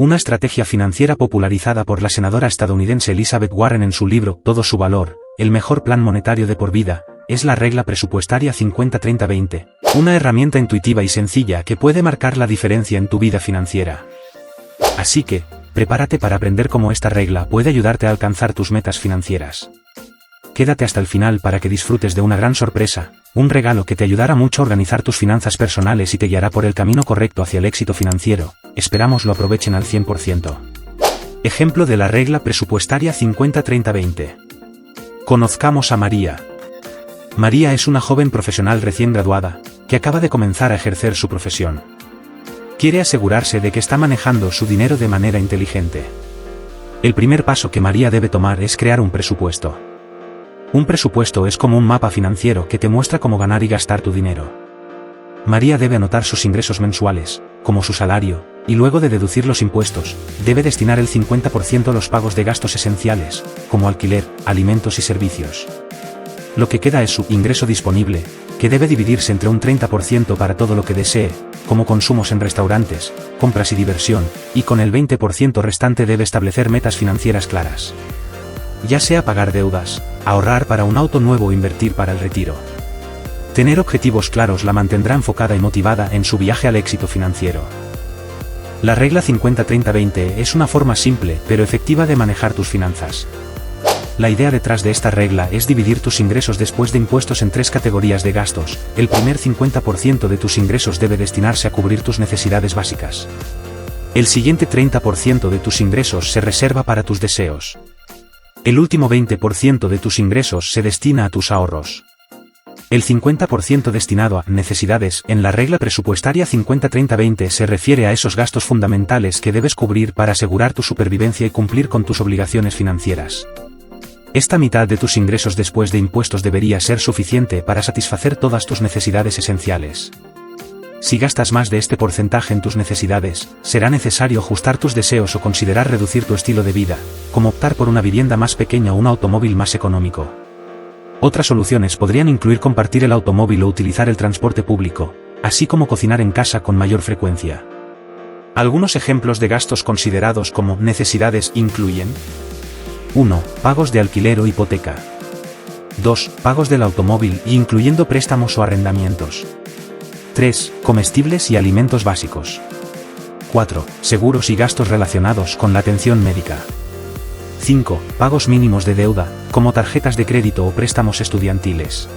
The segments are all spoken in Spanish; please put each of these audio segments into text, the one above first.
Una estrategia financiera popularizada por la senadora estadounidense Elizabeth Warren en su libro Todo su valor, el mejor plan monetario de por vida, es la regla presupuestaria 50-30-20, una herramienta intuitiva y sencilla que puede marcar la diferencia en tu vida financiera. Así que, prepárate para aprender cómo esta regla puede ayudarte a alcanzar tus metas financieras. Quédate hasta el final para que disfrutes de una gran sorpresa, un regalo que te ayudará mucho a organizar tus finanzas personales y te guiará por el camino correcto hacia el éxito financiero. Esperamos lo aprovechen al 100%. Ejemplo de la regla presupuestaria 50-30-20. Conozcamos a María. María es una joven profesional recién graduada, que acaba de comenzar a ejercer su profesión. Quiere asegurarse de que está manejando su dinero de manera inteligente. El primer paso que María debe tomar es crear un presupuesto. Un presupuesto es como un mapa financiero que te muestra cómo ganar y gastar tu dinero. María debe anotar sus ingresos mensuales, como su salario, y luego de deducir los impuestos, debe destinar el 50% a los pagos de gastos esenciales, como alquiler, alimentos y servicios. Lo que queda es su ingreso disponible, que debe dividirse entre un 30% para todo lo que desee, como consumos en restaurantes, compras y diversión, y con el 20% restante debe establecer metas financieras claras. Ya sea pagar deudas, ahorrar para un auto nuevo o invertir para el retiro. Tener objetivos claros la mantendrá enfocada y motivada en su viaje al éxito financiero. La regla 50-30-20 es una forma simple pero efectiva de manejar tus finanzas. La idea detrás de esta regla es dividir tus ingresos después de impuestos en 3 categorías de gastos. El primer 50% de tus ingresos debe destinarse a cubrir tus necesidades básicas. El siguiente 30% de tus ingresos se reserva para tus deseos. El último 20% de tus ingresos se destina a tus ahorros. El 50% destinado a necesidades en la regla presupuestaria 50-30-20 se refiere a esos gastos fundamentales que debes cubrir para asegurar tu supervivencia y cumplir con tus obligaciones financieras. Esta mitad de tus ingresos después de impuestos debería ser suficiente para satisfacer todas tus necesidades esenciales. Si gastas más de este porcentaje en tus necesidades, será necesario ajustar tus deseos o considerar reducir tu estilo de vida, como optar por una vivienda más pequeña o un automóvil más económico. Otras soluciones podrían incluir compartir el automóvil o utilizar el transporte público, así como cocinar en casa con mayor frecuencia. Algunos ejemplos de gastos considerados como necesidades incluyen: 1. Pagos de alquiler o hipoteca. 2. Pagos del automóvil, incluyendo préstamos o arrendamientos. 3. Comestibles y alimentos básicos. 4. Seguros y gastos relacionados con la atención médica. 5. Pagos mínimos de deuda, como tarjetas de crédito o préstamos estudiantiles.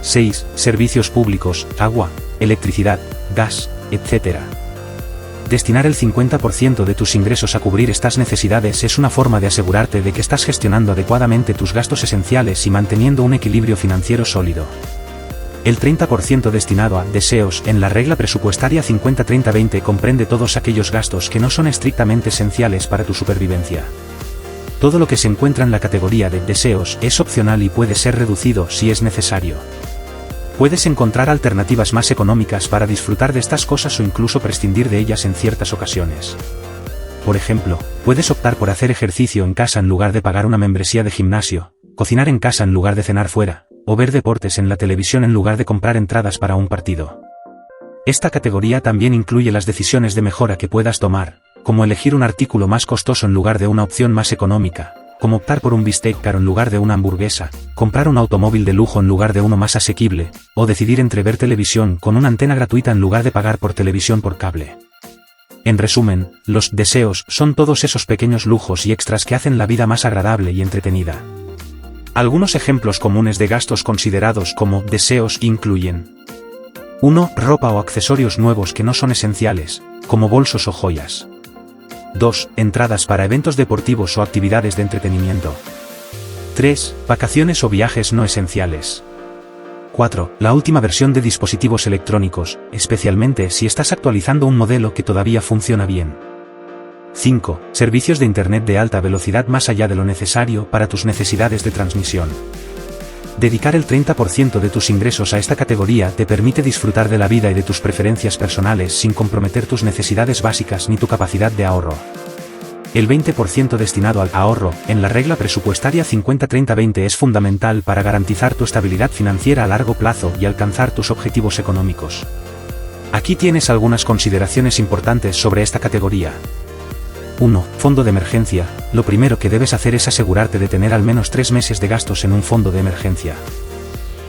6. Servicios públicos, agua, electricidad, gas, etc. Destinar el 50% de tus ingresos a cubrir estas necesidades es una forma de asegurarte de que estás gestionando adecuadamente tus gastos esenciales y manteniendo un equilibrio financiero sólido. El 30% destinado a deseos en la regla presupuestaria 50-30-20 comprende todos aquellos gastos que no son estrictamente esenciales para tu supervivencia. Todo lo que se encuentra en la categoría de deseos es opcional y puede ser reducido si es necesario. Puedes encontrar alternativas más económicas para disfrutar de estas cosas o incluso prescindir de ellas en ciertas ocasiones. Por ejemplo, puedes optar por hacer ejercicio en casa en lugar de pagar una membresía de gimnasio, cocinar en casa en lugar de cenar fuera, o ver deportes en la televisión en lugar de comprar entradas para un partido. Esta categoría también incluye las decisiones de mejora que puedas tomar, como elegir un artículo más costoso en lugar de una opción más económica, como optar por un bistec caro en lugar de una hamburguesa, comprar un automóvil de lujo en lugar de uno más asequible, o decidir entre ver televisión con una antena gratuita en lugar de pagar por televisión por cable. En resumen, los deseos son todos esos pequeños lujos y extras que hacen la vida más agradable y entretenida. Algunos ejemplos comunes de gastos considerados como deseos incluyen: 1. Ropa o accesorios nuevos que no son esenciales, como bolsos o joyas. 2. Entradas para eventos deportivos o actividades de entretenimiento. 3. Vacaciones o viajes no esenciales. 4. La última versión de dispositivos electrónicos, especialmente si estás actualizando un modelo que todavía funciona bien. 5. Servicios de Internet de alta velocidad más allá de lo necesario para tus necesidades de transmisión. Dedicar el 30% de tus ingresos a esta categoría te permite disfrutar de la vida y de tus preferencias personales sin comprometer tus necesidades básicas ni tu capacidad de ahorro. El 20% destinado al ahorro, en la regla presupuestaria 50-30-20 es fundamental para garantizar tu estabilidad financiera a largo plazo y alcanzar tus objetivos económicos. Aquí tienes algunas consideraciones importantes sobre esta categoría. 1. Fondo de emergencia. Lo primero que debes hacer es asegurarte de tener al menos 3 meses de gastos en un fondo de emergencia.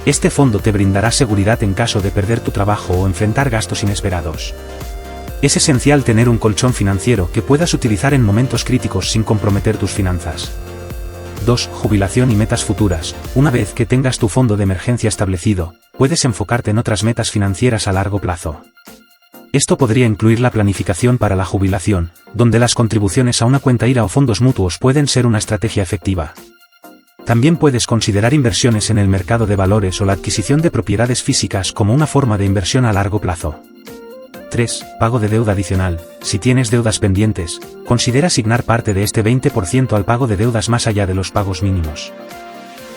Este fondo te brindará seguridad en caso de perder tu trabajo o enfrentar gastos inesperados. Es esencial tener un colchón financiero que puedas utilizar en momentos críticos sin comprometer tus finanzas. 2. Jubilación y metas futuras. Una vez que tengas tu fondo de emergencia establecido, puedes enfocarte en otras metas financieras a largo plazo. Esto podría incluir la planificación para la jubilación, donde las contribuciones a una cuenta IRA o fondos mutuos pueden ser una estrategia efectiva. También puedes considerar inversiones en el mercado de valores o la adquisición de propiedades físicas como una forma de inversión a largo plazo. 3. Pago de deuda adicional. Si tienes deudas pendientes, considera asignar parte de este 20% al pago de deudas más allá de los pagos mínimos.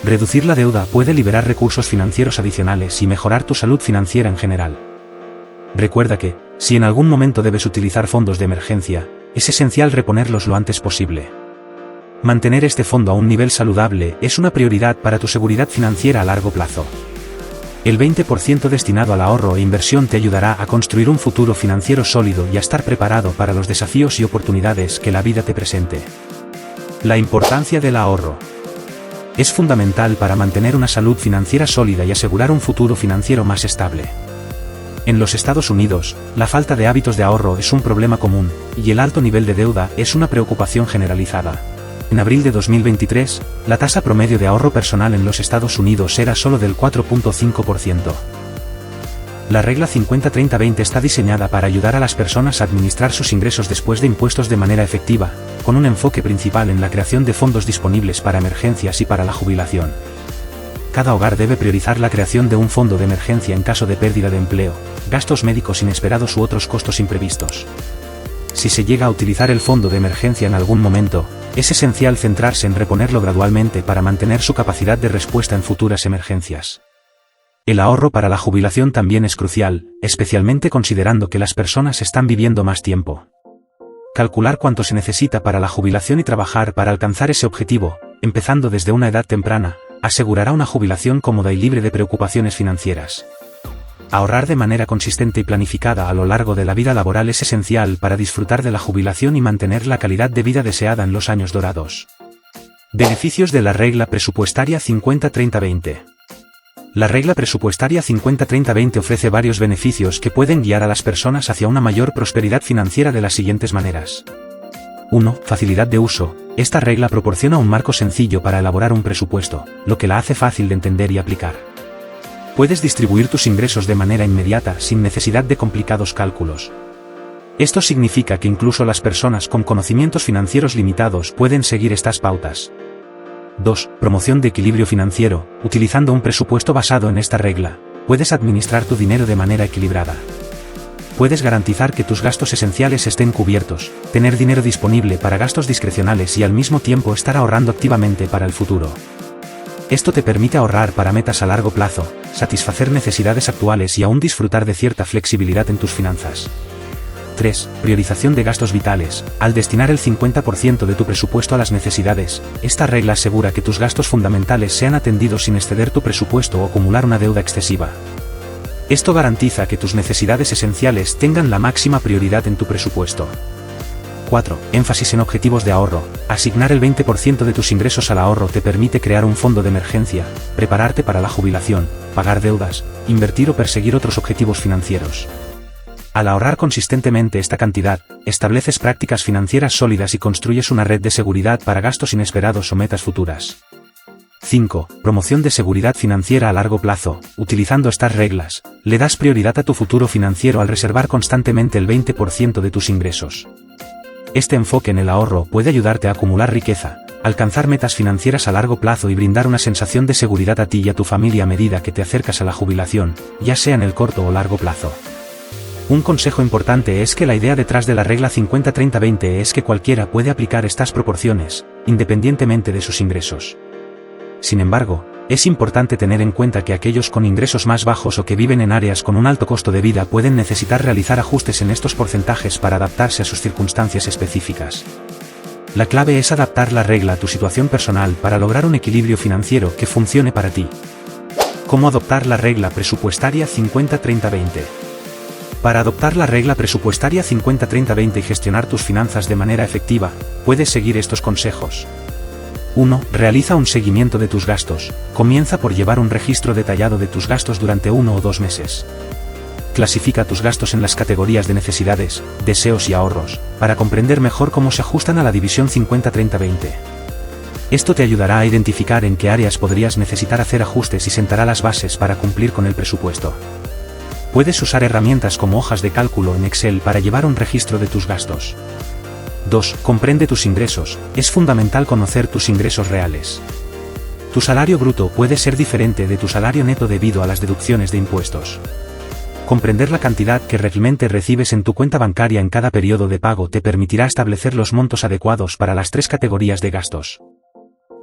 Reducir la deuda puede liberar recursos financieros adicionales y mejorar tu salud financiera en general. Recuerda que, si en algún momento debes utilizar fondos de emergencia, es esencial reponerlos lo antes posible. Mantener este fondo a un nivel saludable es una prioridad para tu seguridad financiera a largo plazo. El 20% destinado al ahorro e inversión te ayudará a construir un futuro financiero sólido y a estar preparado para los desafíos y oportunidades que la vida te presente. La importancia del ahorro. Es fundamental para mantener una salud financiera sólida y asegurar un futuro financiero más estable. En los Estados Unidos, la falta de hábitos de ahorro es un problema común, y el alto nivel de deuda es una preocupación generalizada. En abril de 2023, la tasa promedio de ahorro personal en los Estados Unidos era solo del 4.5%. La regla 50-30-20 está diseñada para ayudar a las personas a administrar sus ingresos después de impuestos de manera efectiva, con un enfoque principal en la creación de fondos disponibles para emergencias y para la jubilación. Cada hogar debe priorizar la creación de un fondo de emergencia en caso de pérdida de empleo, gastos médicos inesperados u otros costos imprevistos. Si se llega a utilizar el fondo de emergencia en algún momento, es esencial centrarse en reponerlo gradualmente para mantener su capacidad de respuesta en futuras emergencias. El ahorro para la jubilación también es crucial, especialmente considerando que las personas están viviendo más tiempo. Calcular cuánto se necesita para la jubilación y trabajar para alcanzar ese objetivo, empezando desde una edad temprana, asegurará una jubilación cómoda y libre de preocupaciones financieras. Ahorrar de manera consistente y planificada a lo largo de la vida laboral es esencial para disfrutar de la jubilación y mantener la calidad de vida deseada en los años dorados. Beneficios de la regla presupuestaria 50-30-20. La regla presupuestaria 50-30-20 ofrece varios beneficios que pueden guiar a las personas hacia una mayor prosperidad financiera de las siguientes maneras. 1. Facilidad de uso. Esta regla proporciona un marco sencillo para elaborar un presupuesto, lo que la hace fácil de entender y aplicar. Puedes distribuir tus ingresos de manera inmediata sin necesidad de complicados cálculos. Esto significa que incluso las personas con conocimientos financieros limitados pueden seguir estas pautas. 2. Promoción de equilibrio financiero. Utilizando un presupuesto basado en esta regla, puedes administrar tu dinero de manera equilibrada. Puedes garantizar que tus gastos esenciales estén cubiertos, tener dinero disponible para gastos discrecionales y al mismo tiempo estar ahorrando activamente para el futuro. Esto te permite ahorrar para metas a largo plazo, satisfacer necesidades actuales y aún disfrutar de cierta flexibilidad en tus finanzas. 3. Priorización de gastos vitales. Al destinar el 50% de tu presupuesto a las necesidades, esta regla asegura que tus gastos fundamentales sean atendidos sin exceder tu presupuesto o acumular una deuda excesiva. Esto garantiza que tus necesidades esenciales tengan la máxima prioridad en tu presupuesto. 4. Énfasis en objetivos de ahorro. Asignar el 20% de tus ingresos al ahorro te permite crear un fondo de emergencia, prepararte para la jubilación, pagar deudas, invertir o perseguir otros objetivos financieros. Al ahorrar consistentemente esta cantidad, estableces prácticas financieras sólidas y construyes una red de seguridad para gastos inesperados o metas futuras. 5. Promoción de seguridad financiera a largo plazo. Utilizando estas reglas, le das prioridad a tu futuro financiero al reservar constantemente el 20% de tus ingresos. Este enfoque en el ahorro puede ayudarte a acumular riqueza, alcanzar metas financieras a largo plazo y brindar una sensación de seguridad a ti y a tu familia a medida que te acercas a la jubilación, ya sea en el corto o largo plazo. Un consejo importante es que la idea detrás de la regla 50-30-20 es que cualquiera puede aplicar estas proporciones, independientemente de sus ingresos. Sin embargo, es importante tener en cuenta que aquellos con ingresos más bajos o que viven en áreas con un alto costo de vida pueden necesitar realizar ajustes en estos porcentajes para adaptarse a sus circunstancias específicas. La clave es adaptar la regla a tu situación personal para lograr un equilibrio financiero que funcione para ti. ¿Cómo adoptar la regla presupuestaria 50-30-20? Para adoptar la regla presupuestaria 50-30-20 y gestionar tus finanzas de manera efectiva, puedes seguir estos consejos. 1. Realiza un seguimiento de tus gastos. Comienza por llevar un registro detallado de tus gastos durante 1 o 2 meses. Clasifica tus gastos en las categorías de necesidades, deseos y ahorros, para comprender mejor cómo se ajustan a la división 50-30-20. Esto te ayudará a identificar en qué áreas podrías necesitar hacer ajustes y sentará las bases para cumplir con el presupuesto. Puedes usar herramientas como hojas de cálculo en Excel para llevar un registro de tus gastos. 2. Comprende tus ingresos. Es fundamental conocer tus ingresos reales. Tu salario bruto puede ser diferente de tu salario neto debido a las deducciones de impuestos. Comprender la cantidad que realmente recibes en tu cuenta bancaria en cada periodo de pago te permitirá establecer los montos adecuados para las 3 categorías de gastos.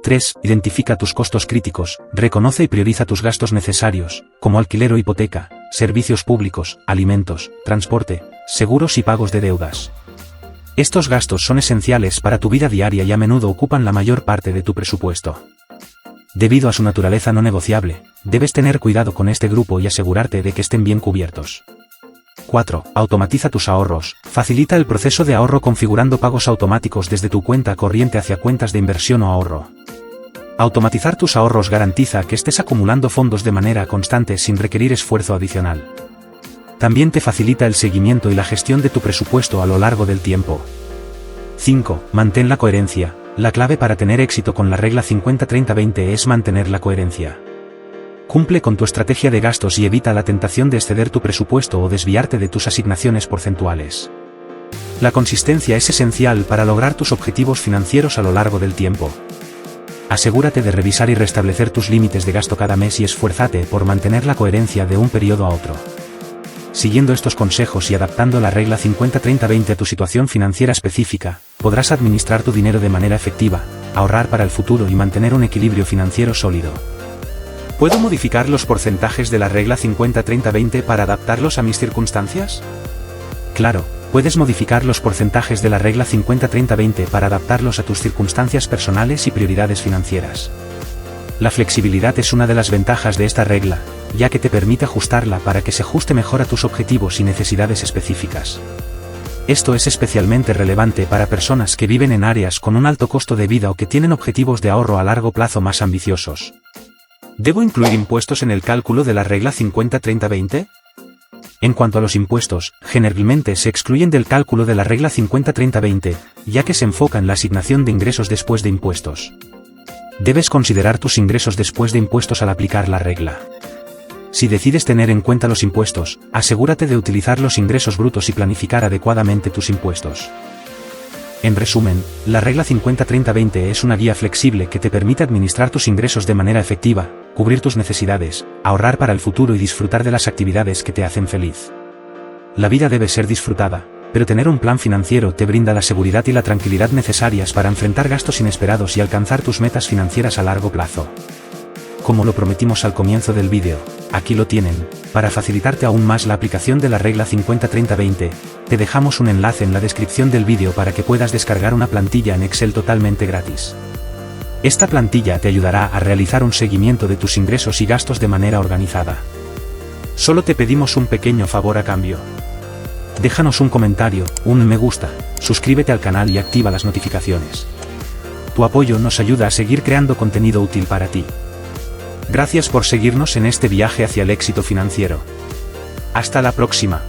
3. Identifica tus costos críticos. Reconoce y prioriza tus gastos necesarios, como alquiler o hipoteca, servicios públicos, alimentos, transporte, seguros y pagos de deudas. Estos gastos son esenciales para tu vida diaria y a menudo ocupan la mayor parte de tu presupuesto. Debido a su naturaleza no negociable, debes tener cuidado con este grupo y asegurarte de que estén bien cubiertos. 4. Automatiza tus ahorros. Facilita el proceso de ahorro configurando pagos automáticos desde tu cuenta corriente hacia cuentas de inversión o ahorro. Automatizar tus ahorros garantiza que estés acumulando fondos de manera constante sin requerir esfuerzo adicional. También te facilita el seguimiento y la gestión de tu presupuesto a lo largo del tiempo. 5. Mantén la coherencia. La clave para tener éxito con la regla 50-30-20 es mantener la coherencia. Cumple con tu estrategia de gastos y evita la tentación de exceder tu presupuesto o desviarte de tus asignaciones porcentuales. La consistencia es esencial para lograr tus objetivos financieros a lo largo del tiempo. Asegúrate de revisar y restablecer tus límites de gasto cada mes y esfuérzate por mantener la coherencia de un periodo a otro. Siguiendo estos consejos y adaptando la regla 50-30-20 a tu situación financiera específica, podrás administrar tu dinero de manera efectiva, ahorrar para el futuro y mantener un equilibrio financiero sólido. ¿Puedo modificar los porcentajes de la regla 50-30-20 para adaptarlos a mis circunstancias? Claro, puedes modificar los porcentajes de la regla 50-30-20 para adaptarlos a tus circunstancias personales y prioridades financieras. La flexibilidad es una de las ventajas de esta regla, ya que te permite ajustarla para que se ajuste mejor a tus objetivos y necesidades específicas. Esto es especialmente relevante para personas que viven en áreas con un alto costo de vida o que tienen objetivos de ahorro a largo plazo más ambiciosos. ¿Debo incluir impuestos en el cálculo de la regla 50-30-20? En cuanto a los impuestos, generalmente se excluyen del cálculo de la regla 50-30-20, ya que se enfoca en la asignación de ingresos después de impuestos. Debes considerar tus ingresos después de impuestos al aplicar la regla. Si decides tener en cuenta los impuestos, asegúrate de utilizar los ingresos brutos y planificar adecuadamente tus impuestos. En resumen, la regla 50-30-20 es una guía flexible que te permite administrar tus ingresos de manera efectiva, cubrir tus necesidades, ahorrar para el futuro y disfrutar de las actividades que te hacen feliz. La vida debe ser disfrutada, pero tener un plan financiero te brinda la seguridad y la tranquilidad necesarias para enfrentar gastos inesperados y alcanzar tus metas financieras a largo plazo. Como lo prometimos al comienzo del vídeo, aquí lo tienen. Para facilitarte aún más la aplicación de la regla 50-30-20, te dejamos un enlace en la descripción del vídeo para que puedas descargar una plantilla en Excel totalmente gratis. Esta plantilla te ayudará a realizar un seguimiento de tus ingresos y gastos de manera organizada. Solo te pedimos un pequeño favor a cambio. Déjanos un comentario, un me gusta, suscríbete al canal y activa las notificaciones. Tu apoyo nos ayuda a seguir creando contenido útil para ti. Gracias por seguirnos en este viaje hacia el éxito financiero. Hasta la próxima.